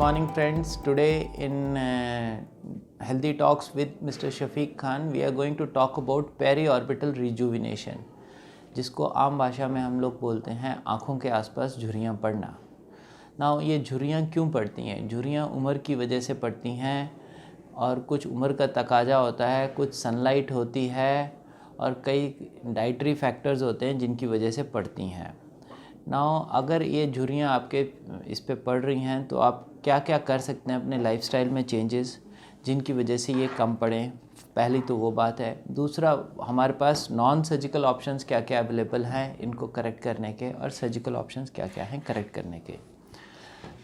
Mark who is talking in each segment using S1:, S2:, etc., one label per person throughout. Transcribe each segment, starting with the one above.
S1: morning friends. Today in Healthy Talks with Mr. Shafiq Khan, we are going to talk about periorbital rejuvenation, जिसको आम भाषा में हम लोग बोलते हैं आँखों के आसपास झुर्रियाँ पड़ना। ना ये झुर्रियाँ क्यों पड़ती हैं? झुर्रियाँ उम्र की वजह से पड़ती हैं और कुछ उम्र का तकाजा होता है, कुछ सनलाइट होती है और कई डाइटरी फैक्टर्स होते हैं जिनकी वजह से पड़ती हैं। नाउ अगर ये झुर्रियाँ आपके इस पे पड़ रही हैं तो आप क्या क्या कर सकते हैं अपने लाइफस्टाइल में चेंजेस जिनकी वजह से ये कम पड़ें। पहली तो वो बात है। दूसरा, हमारे पास नॉन सर्जिकल ऑप्शंस क्या क्या अवेलेबल हैं इनको करेक्ट करने के, और सर्जिकल ऑप्शंस क्या क्या हैं करेक्ट करने के।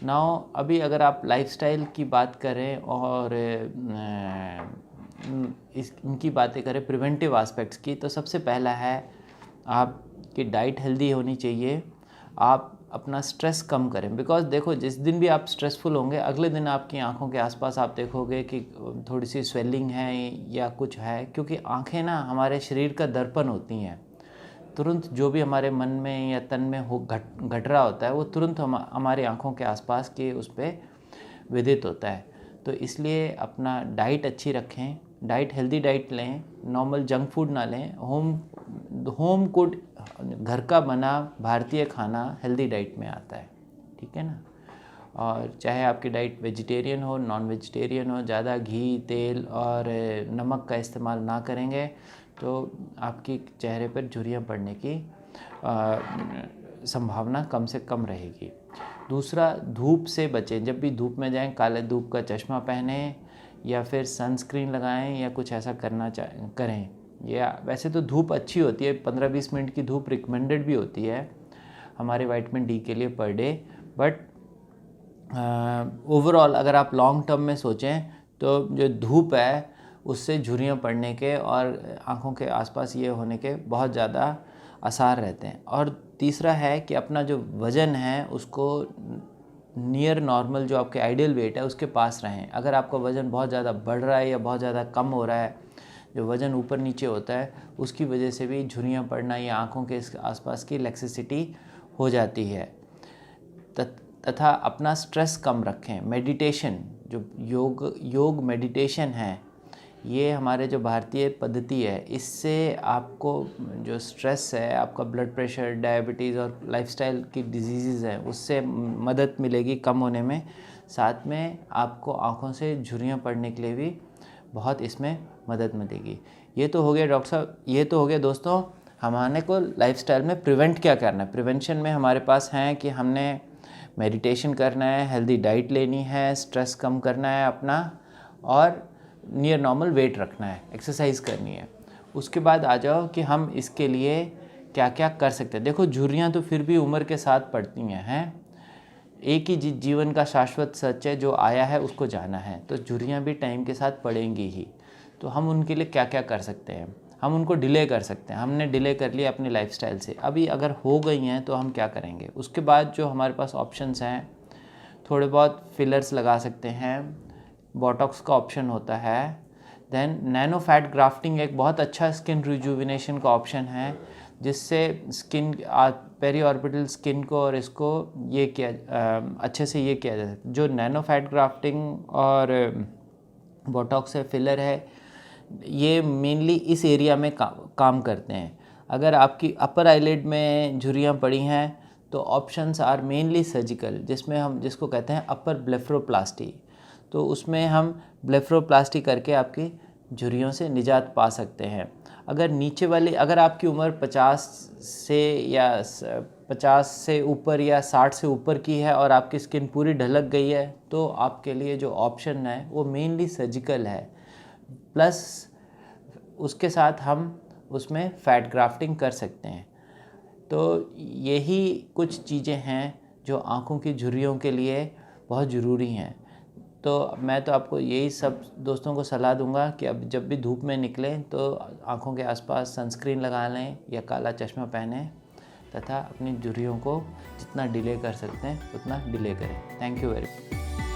S1: नाउ अभी अगर आप लाइफस्टाइल की बात करें और इनकी बातें करें प्रिवेंटिव एस्पेक्ट्स की, तो सबसे पहला है आपकी डाइट हेल्दी होनी चाहिए। आप अपना स्ट्रेस कम करें, बिकॉज देखो जिस दिन भी आप स्ट्रेसफुल होंगे अगले दिन आपकी आंखों के आसपास आप देखोगे कि थोड़ी सी स्वेलिंग है या कुछ है, क्योंकि आंखें ना हमारे शरीर का दर्पण होती हैं। तुरंत जो भी हमारे मन में या तन में हो घट रहा होता है वो तुरंत हमारी आंखों के आसपास के उस पर विदित होता है। तो इसलिए अपना डाइट अच्छी रखें, डाइट हेल्दी डाइट लें, नॉर्मल जंक फूड ना लें, होम कुड घर का बना भारतीय खाना हेल्दी डाइट में आता है, ठीक है ना। और चाहे आपकी डाइट वेजिटेरियन हो नॉन वेजिटेरियन हो, ज़्यादा घी तेल और नमक का इस्तेमाल ना करेंगे तो आपकी चेहरे पर झुर्रियाँ पड़ने की संभावना कम से कम रहेगी। दूसरा, धूप से बचें। जब भी धूप में जाएं काले धूप का चश्मा पहनें या फिर सनस्क्रीन लगाएं या कुछ ऐसा करें। या वैसे तो धूप अच्छी होती है, 15-20 मिनट की धूप रिकमेंडेड भी होती है हमारे विटामिन डी के लिए पर डे। बट ओवरऑल अगर आप लॉन्ग टर्म में सोचें तो जो धूप है उससे झुर्रियाँ पड़ने के और आँखों के आसपास ये होने के बहुत ज़्यादा आसार रहते हैं। और तीसरा है कि अपना जो वज़न है उसको नियर नॉर्मल, जो आपके आइडियल वेट है उसके पास रहें। अगर आपका वज़न बहुत ज़्यादा बढ़ रहा है या बहुत ज़्यादा कम हो रहा है, जो वज़न ऊपर नीचे होता है उसकी वजह से भी झुर्रियाँ पड़ना या आँखों के आसपास की लैक्सिसिटी हो जाती है। तथा अपना स्ट्रेस कम रखें। मेडिटेशन, जो योग मेडिटेशन है, ये हमारे जो भारतीय पद्धति है, इससे आपको जो स्ट्रेस है, आपका ब्लड प्रेशर, डायबिटीज़ और लाइफस्टाइल की डिजीज़ हैं उससे मदद मिलेगी कम होने में। साथ में आपको आँखों से झुर्रियाँ पड़ने के लिए भी बहुत इसमें मदद मिलेगी। ये तो हो गया डॉक्टर साहब, ये तो हो गया दोस्तों हमारे को लाइफस्टाइल में प्रिवेंट क्या करना है। प्रिवेंशन में हमारे पास हैं कि हमने मेडिटेशन करना है, हेल्दी डाइट लेनी है, स्ट्रेस कम करना है अपना, और नियर नॉर्मल वेट रखना है, एक्सरसाइज करनी है। उसके बाद आ जाओ कि हम इसके लिए क्या क्या कर सकते हैं। देखो झुर्रियाँ तो फिर भी उम्र के साथ पड़ती हैं। एक ही जीवन का शाश्वत सच है, जो आया है उसको जाना है, तो झुर्रियाँ भी टाइम के साथ पड़ेंगी ही। तो हम उनके लिए क्या क्या कर सकते हैं? हम उनको डिले कर सकते हैं। हमने डिले कर लिया अपनी लाइफस्टाइल से, अभी अगर हो गई हैं तो हम क्या करेंगे? उसके बाद जो हमारे पास ऑप्शंस हैं, थोड़े बहुत फिलर्स लगा सकते हैं, बोटॉक्स का ऑप्शन होता है। देन नैनो फैट ग्राफ्टिंग एक बहुत अच्छा स्किन रिजुविनेशन का ऑप्शन है, जिससे स्किन पेरीऑर्बिटल स्किन को और इसको ये किया अच्छे से ये किया जा सकता है। जो नैनो फैट ग्राफ्टिंग और बोटॉक्स है, फिलर है, ये मेनली इस एरिया में काम करते हैं। अगर आपकी अपर आईलिड में झुर्रियाँ पड़ी हैं तो ऑप्शंस आर मेनली सर्जिकल, जिसको कहते हैं अपर ब्लेफरोप्लास्टी। तो उसमें हम ब्लेफरोप्लास्टी करके आपकी झुर्रियों से निजात पा सकते हैं। अगर नीचे वाली, अगर आपकी उम्र 50 से ऊपर या 60 से ऊपर की है और आपकी स्किन पूरी ढलक गई है, तो आपके लिए जो ऑप्शन है वो मेनली सर्जिकल है। प्लस उसके साथ हम उसमें फैट ग्राफ्टिंग कर सकते हैं। तो यही कुछ चीज़ें हैं जो आँखों की झुर्रियों के लिए बहुत ज़रूरी हैं। तो मैं तो आपको यही सब दोस्तों को सलाह दूंगा कि अब जब भी धूप में निकलें तो आँखों के आसपास सनस्क्रीन लगा लें या काला चश्मा पहनें, तथा अपनी झुर्रियों को जितना डिले कर सकते हैं उतना डिले करें। Thank you very much.